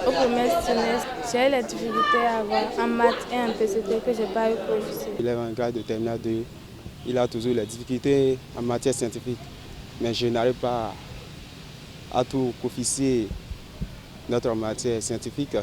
Au premier semestre, j'ai eu les difficultés à avoir en maths et en PCT que je n'ai pas eu coefficient. Il est en grade de terminale 2. Il a toujours les difficultés en matière scientifique. Mais je n'arrive pas à tout coefficier notre matière scientifique.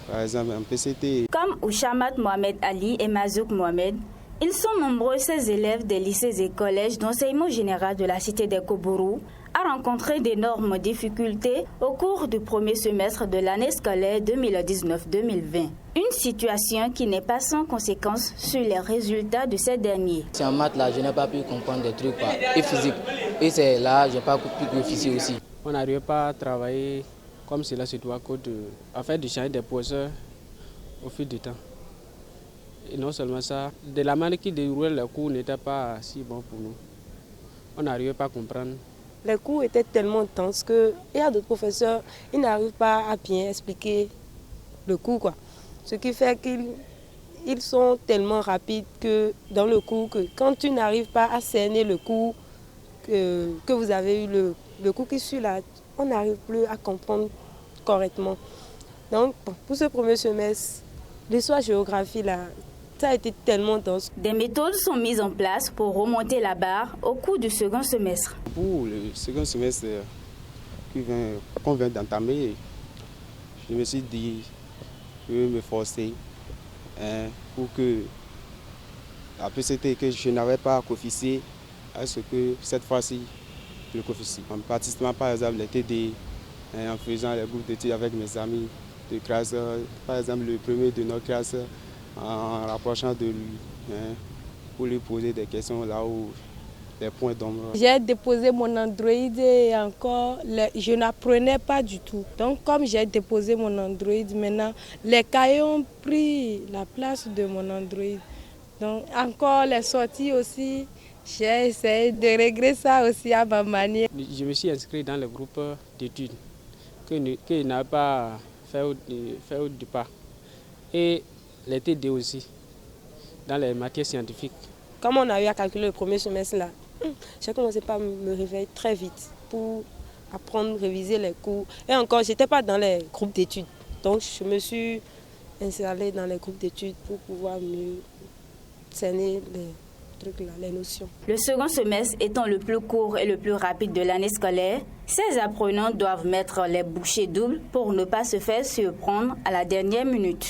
Par exemple, en PCT. Comme Ouchamat Mohamed Ali et Mazouk Mohamed, ils sont nombreux ces élèves des lycées et collèges d'enseignement général de la cité des Kobourou à rencontrer d'énormes difficultés au cours du premier semestre de l'année scolaire 2019-2020. Une situation qui n'est pas sans conséquence sur les résultats de ces derniers. En maths, là, je n'ai pas pu comprendre des trucs, et physique. Et c'est là, je n'ai pas pu coefficier aussi. On n'arrive pas à travailler comme cela se doit, de changer des professeurs au fil du temps. Et non seulement ça, de la manière qui déroulait les cours n'était pas si bon pour nous. On n'arrivait pas à comprendre. Les cours étaient tellement intenses qu'il y a d'autres professeurs, ils n'arrivent pas à bien expliquer le cours, quoi. Ce qui fait qu'ils sont tellement rapides que dans le cours, que quand tu n'arrives pas à cerner le cours que vous avez eu, le cours qui suit là, on n'arrive plus à comprendre correctement. Donc, pour ce premier semestre, l'histoire-géographie là, ça a été tellement dense. Des méthodes sont mises en place pour remonter la barre au cours du second semestre. Pour le second semestre qu'on vient d'entamer, je me suis dit que je vais me forcer pour que la PCT que je n'avais pas coefficié, à ce que cette fois-ci, je le coefficie. En participant par exemple les TD, en faisant les groupes d'études avec mes amis de classe, par exemple le premier de notre classe, en rapprochant de lui, pour lui poser des questions là où les points d'ombre. J'ai déposé mon Android et encore, je n'apprenais pas du tout. Donc comme j'ai déposé mon Android, maintenant les cahiers ont pris la place de mon Android. Donc encore les sorties aussi, j'ai essayé de régler ça aussi à ma manière. Je me suis inscrit dans le groupe d'études que je n'avais pas fait au départ. Et les TD aussi, dans les matières scientifiques. Comme on a eu à calculer le premier semestre là, j'ai commencé par me réveiller très vite pour apprendre, réviser les cours. Et encore, je n'étais pas dans les groupes d'études. Donc je me suis installée dans les groupes d'études pour pouvoir mieux cerner les trucs là, les notions. Le second semestre étant le plus court et le plus rapide de l'année scolaire, ces apprenants doivent mettre les bouchées doubles pour ne pas se faire surprendre à la dernière minute.